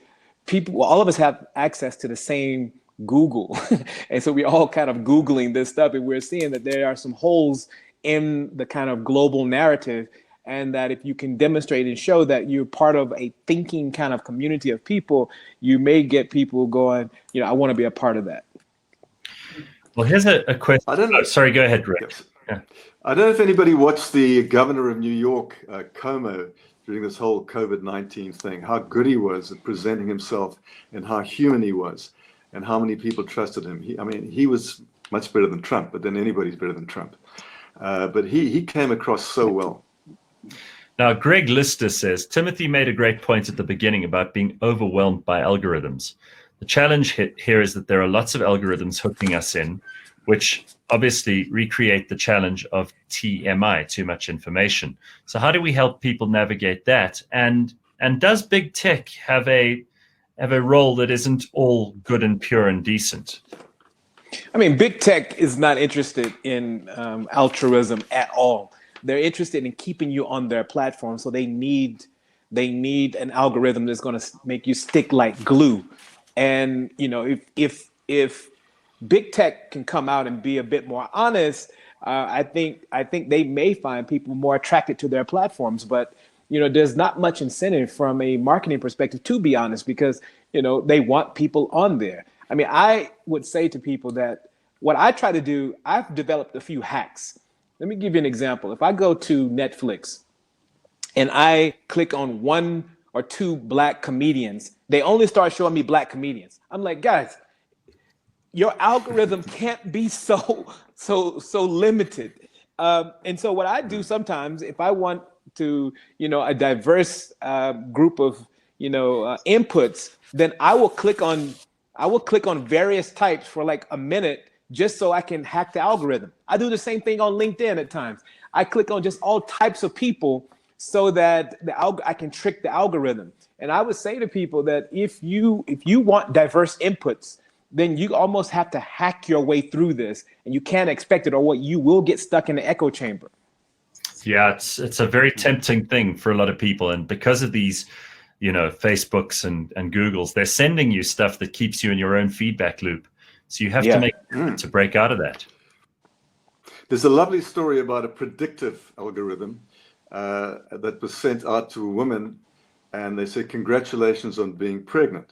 all of us have access to the same Google. And so we're all kind of Googling this stuff, and we're seeing that there are some holes in the kind of global narrative. and that if you can demonstrate and show that you're part of a thinking kind of community of people, you may get people going, I want to be a part of that. Well, here's a question. I don't know. Sorry, go ahead, Rick. Yes. Yeah. I don't know if anybody watched the governor of New York, Cuomo, during this whole COVID-19 thing, how good he was at presenting himself and how human he was and how many people trusted him. He was much better than Trump, but then anybody's better than Trump. But he came across so well. Now, Greg Lister says, Timothy made a great point at the beginning about being overwhelmed by algorithms. The challenge here is that there are lots of algorithms hooking us in, which obviously recreate the challenge of TMI, too much information. So how do we help people navigate that? And does big tech have a role that isn't all good and pure and decent? I mean, big tech is not interested in altruism at all. They're interested in keeping you on their platform. So they need an algorithm that's going to make you stick like glue. And if big tech can come out and be a bit more honest, I think they may find people more attracted to their platforms. But there's not much incentive from a marketing perspective, to be honest, because they want people on there. I mean, I would say to people that what I try to do, I've developed a few hacks. Let me give you an example. If I go to Netflix and I click on 1 or 2 Black comedians, they only start showing me Black comedians. I'm like, guys, your algorithm can't be so limited. And so what I do sometimes, if I want to, a diverse group of, inputs, then I will click on various types for like a minute just so I can hack the algorithm. I do the same thing on LinkedIn at times. I click on just all types of people so that I can trick the algorithm. And I would say to people that if you want diverse inputs, then you almost have to hack your way through this, and you can't expect it, or what you will get stuck in the echo chamber. Yeah, it's a very tempting thing for a lot of people, and because of these, Facebooks and Googles, they're sending you stuff that keeps you in your own feedback loop. So you have to make to break out of that. There's a lovely story about a predictive algorithm that was sent out to a woman, and they said, "Congratulations on being pregnant."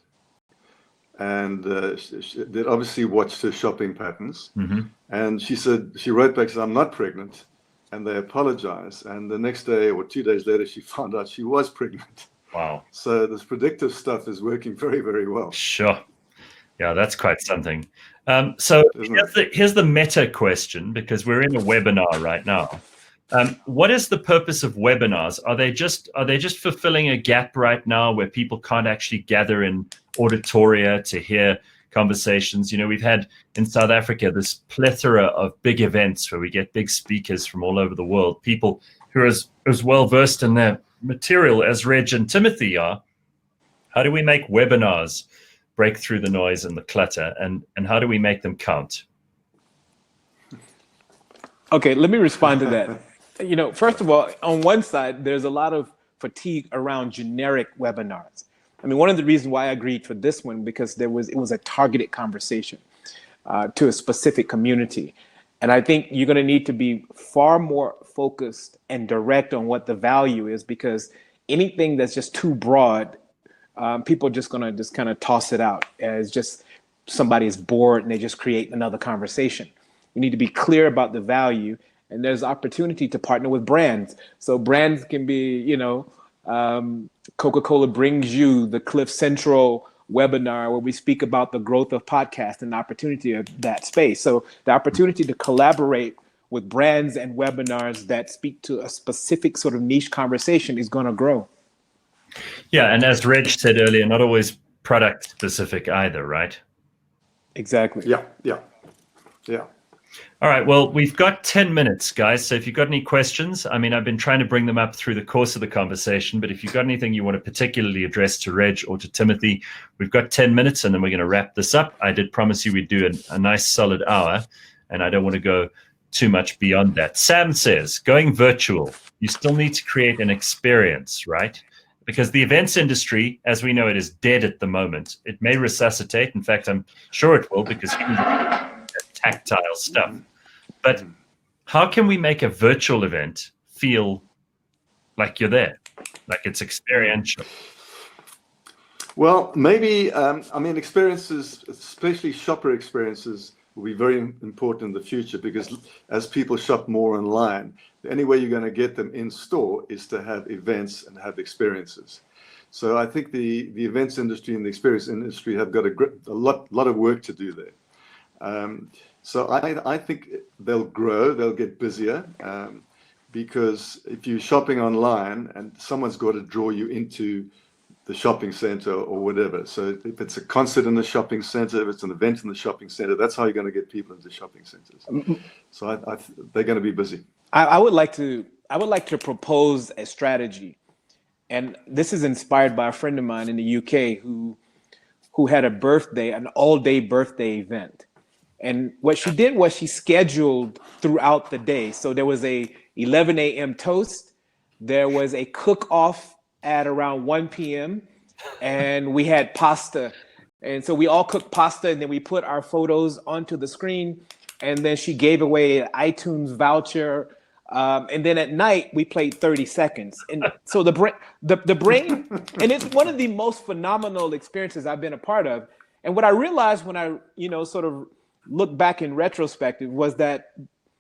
And they obviously watched her shopping patterns. Mm-hmm. And she wrote back, said, "I'm not pregnant." And they apologized. And the next day or 2 days later, she found out she was pregnant. Wow. So this predictive stuff is working very, very well. Sure. Yeah, that's quite something. So here's the meta question, because we're in a webinar right now. What is the purpose of webinars? Are they just fulfilling a gap right now where people can't actually gather in auditoria to hear conversations? We've had in South Africa this plethora of big events where we get big speakers from all over the world, people who are as well versed in their material as Reg and Timothy are. How do we make webinars break through the noise and the clutter, and how do we make them count? Okay, let me respond to that. First of all, on one side, there's a lot of fatigue around generic webinars. I mean, one of the reasons why I agreed for this one, because it was a targeted conversation to a specific community. And I think you're going to need to be far more focused and direct on what the value is, because anything that's just too broad, people are just going to just kind of toss it out as just somebody is bored and they just create another conversation. You need to be clear about the value, and there's opportunity to partner with brands. So brands can be, Coca-Cola brings you the Cliff Central webinar where we speak about the growth of podcasts and the opportunity of that space. So the opportunity to collaborate with brands and webinars that speak to a specific sort of niche conversation is going to grow. Yeah, and as Reg said earlier, not always product specific either, right? Exactly. Yeah. All right, well, we've got 10 minutes, guys. So if you've got any questions, I mean, I've been trying to bring them up through the course of the conversation, but if you've got anything you want to particularly address to Reg or to Timothy, we've got 10 minutes and then we're going to wrap this up. I did promise you we'd do a nice solid hour, and I don't want to go too much beyond that. Sam says, going virtual, you still need to create an experience, right? Because the events industry, as we know it, is dead at the moment. It may resuscitate. In fact, I'm sure it will, because humans tactile stuff. But how can we make a virtual event feel like you're there, like it's experiential. Well, maybe, I mean, experiences, especially shopper experiences, will be very important in the future, because as people shop more online, the only way you're going to get them in store is to have events and have experiences. So I think the events industry and the experience industry have got a lot of work to do there. So I think they'll grow, they'll get busier, because if you're shopping online and someone's got to draw you into the shopping center or whatever. So if it's a concert in the shopping center, if it's an event in the shopping center, that's how you're going to get people into shopping centers. So they're going to be busy. I would like to propose a strategy, and this is inspired by a friend of mine in the UK who had a birthday, an all-day birthday event. And what she did was she scheduled throughout the day. So there was a 11 a.m. toast, there was a cook-off at around 1 p.m. and we had pasta. And so we all cooked pasta, and then we put our photos onto the screen. And then she gave away an iTunes voucher. And then at night we played 30 seconds. And so the brain, and it's one of the most phenomenal experiences I've been a part of. And what I realized when I, sort of look back in retrospective was that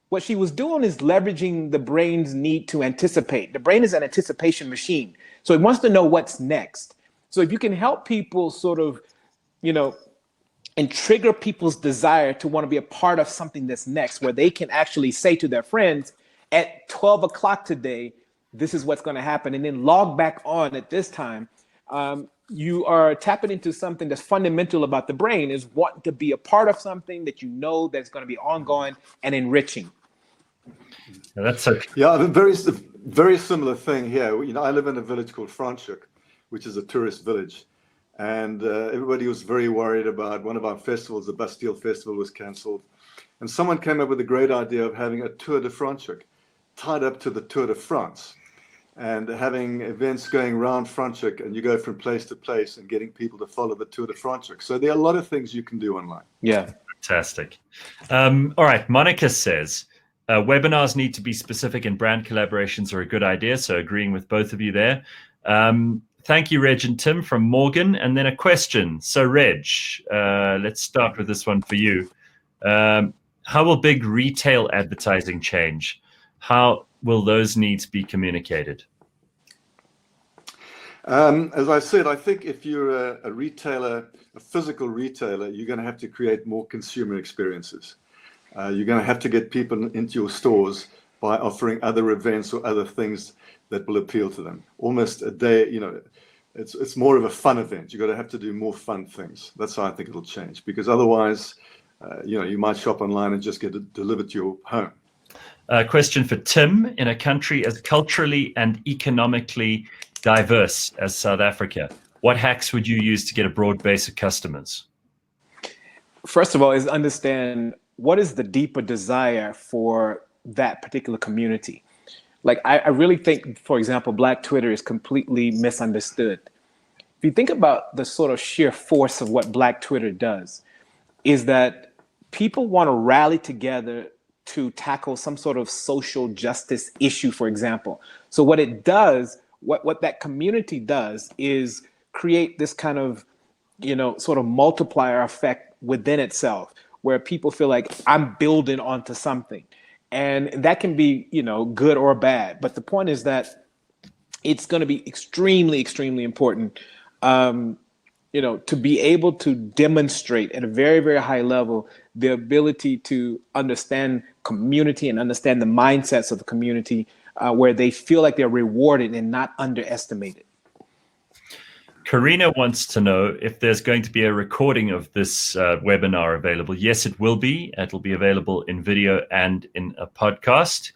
what she was doing is leveraging the brain's need to anticipate. The brain is an anticipation machine. So it wants to know what's next. So if you can help people sort of, and trigger people's desire to want to be a part of something that's next, where they can actually say to their friends, at 12 o'clock today, this is what's going to happen, and then log back on at this time, you are tapping into something that's fundamental about the brain, is wanting to be a part of something that that's going to be ongoing and enriching. That's so. Yeah, a very similar thing here. I live in a village called Franschhoek, which is a tourist village, and everybody was very worried about one of our festivals. The Bastille Festival was cancelled, and someone came up with a great idea of having a Tour de Franschhoek tied up to the Tour de France, and having events going around Franschhoek, and you go from place to place and getting people to follow the Tour de Franschhoek. So there are a lot of things you can do online. Yeah. Fantastic. All right. Monica says, webinars need to be specific, and brand collaborations are a good idea. So agreeing with both of you there. Thank you, Reg and Tim from Morgan. And then a question. So Reg, let's start with this one for you. How will big retail advertising change? How will those needs be communicated? As I said, I think if you're a retailer, a physical retailer, you're going to have to create more consumer experiences. You're going to have to get people into your stores by offering other events or other things that will appeal to them. Almost a day, it's more of a fun event. You're going to have to do more fun things. That's how I think it'll change, because otherwise, you might shop online and just get it delivered to your home. Question for Tim. In a country as culturally and economically diverse as South Africa, what hacks would you use to get a broad base of customers? First of all, is understand what is the deeper desire for that particular community. Like, I really think, for example, Black Twitter is completely misunderstood. If you think about the sort of sheer force of what Black Twitter does, is that people want to rally together to tackle some sort of social justice issue, for example. So what it does, what that community does, is create this kind of, sort of multiplier effect within itself, where people feel like I'm building onto something. And that can be, good or bad. But the point is that it's going to be extremely, extremely important, to be able to demonstrate at a very, very high level the ability to understand community and understand the mindsets of the community, where they feel like they're rewarded and not underestimated. Karina wants to know if there's going to be a recording of this webinar available. Yes, it will be. It'll be available in video and in a podcast.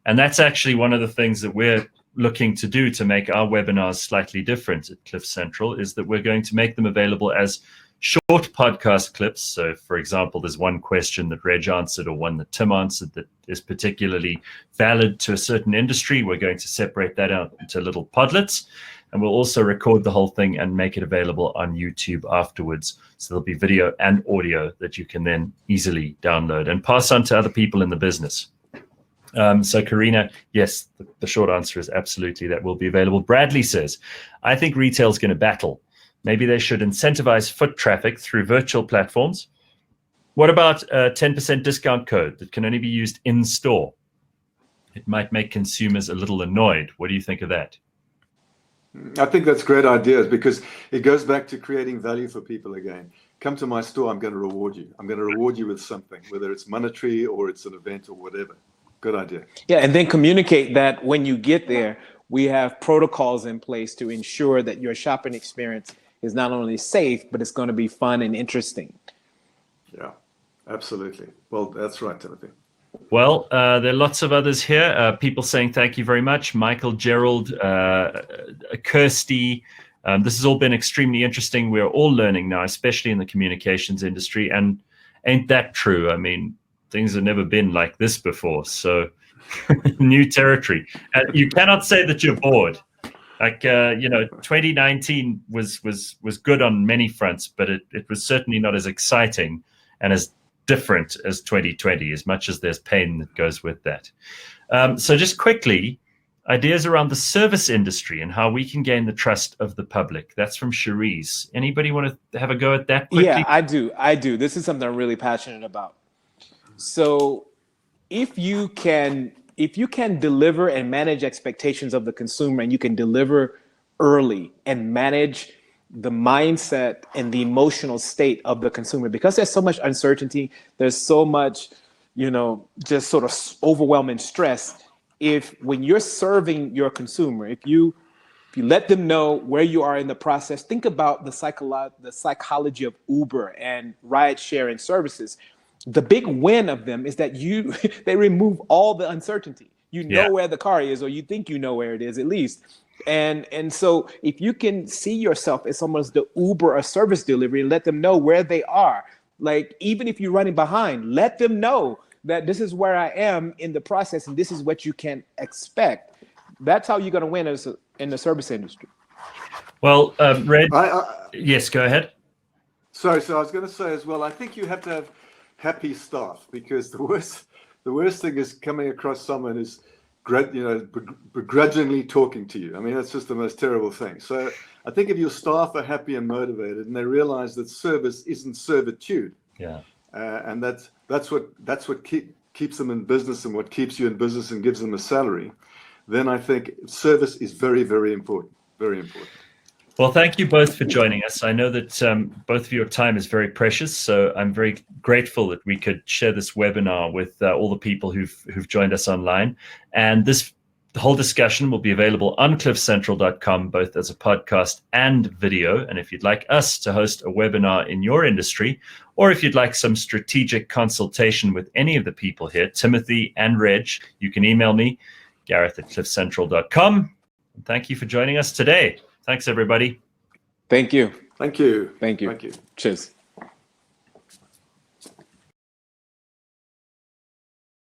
And that's actually one of the things that we're looking to do to make our webinars slightly different at Cliff Central, is that we're going to make them available as short podcast clips. So, for example, there's one question that Reg answered or one that Tim answered that is particularly valid to a certain industry. We're going to separate that out into little podlets. And we'll also record the whole thing and make it available on YouTube afterwards. So there'll be video and audio that you can then easily download and pass on to other people in the business. So Karina, yes, the short answer is absolutely that will be available. Bradley says, I think retail is going to battle. Maybe they should incentivize foot traffic through virtual platforms. What about a 10% discount code that can only be used in store? It might make consumers a little annoyed. What do you think of that? I think that's great ideas, because it goes back to creating value for people again. Come to my store, I'm going to reward you. I'm going to reward you with something, whether it's monetary or it's an event or whatever. Good idea. Yeah, and then communicate that when you get there, we have protocols in place to ensure that your shopping experience is not only safe, but it's going to be fun and interesting. Yeah, absolutely. Well, that's right, Timothy. Well, there are lots of others here. People saying thank you very much. Michael, Gerald, Kirsty. This has all been extremely interesting. We're all learning now, especially in the communications industry. And ain't that true? I mean, things have never been like this before. So new territory. You cannot say that you're bored. Like, 2019 was good on many fronts, but it was certainly not as exciting and as different as 2020, as much as there's pain that goes with that. So just quickly, ideas around the service industry and how we can gain the trust of the public. That's from Cherise. Anybody want to have a go at that quickly? Yeah, I do. This is something I'm really passionate about. So if you can deliver and manage expectations of the consumer, and you can deliver early and manage the mindset and the emotional state of the consumer, because there's so much uncertainty, there's so much, just sort of overwhelming stress. When you're serving your consumer, if you let them know where you are in the process, think about the psychology of Uber and ride sharing services. The big win of them is that they remove all the uncertainty. You know where the car is, or you think you know where it is at least. And so if you can see yourself as almost the Uber or service delivery and let them know where they are, like even if you're running behind, let them know that this is where I am in the process and this is what you can expect. That's how you're going to win in the service industry. Well, Red, yes, go ahead. Sorry, so I was going to say as well, I think you have to have happy staff, because the worst thing is coming across someone who's begrudgingly talking to you. I mean, that's just the most terrible thing. So I think if your staff are happy and motivated and they realize that service isn't servitude, and that's what keeps them in business and what keeps you in business and gives them a salary, then I think service is very, very important. Very important. Well, thank you both for joining us. I know that both of your time is very precious, so I'm very grateful that we could share this webinar with all the people who've joined us online. And the whole discussion will be available on cliffcentral.com, both as a podcast and video. And if you'd like us to host a webinar in your industry, or if you'd like some strategic consultation with any of the people here, Timothy and Reg, you can email me, Gareth@cliffcentral.com. Thank you for joining us today. Thanks, everybody. Thank you. Thank you. Thank you. Thank you. Cheers.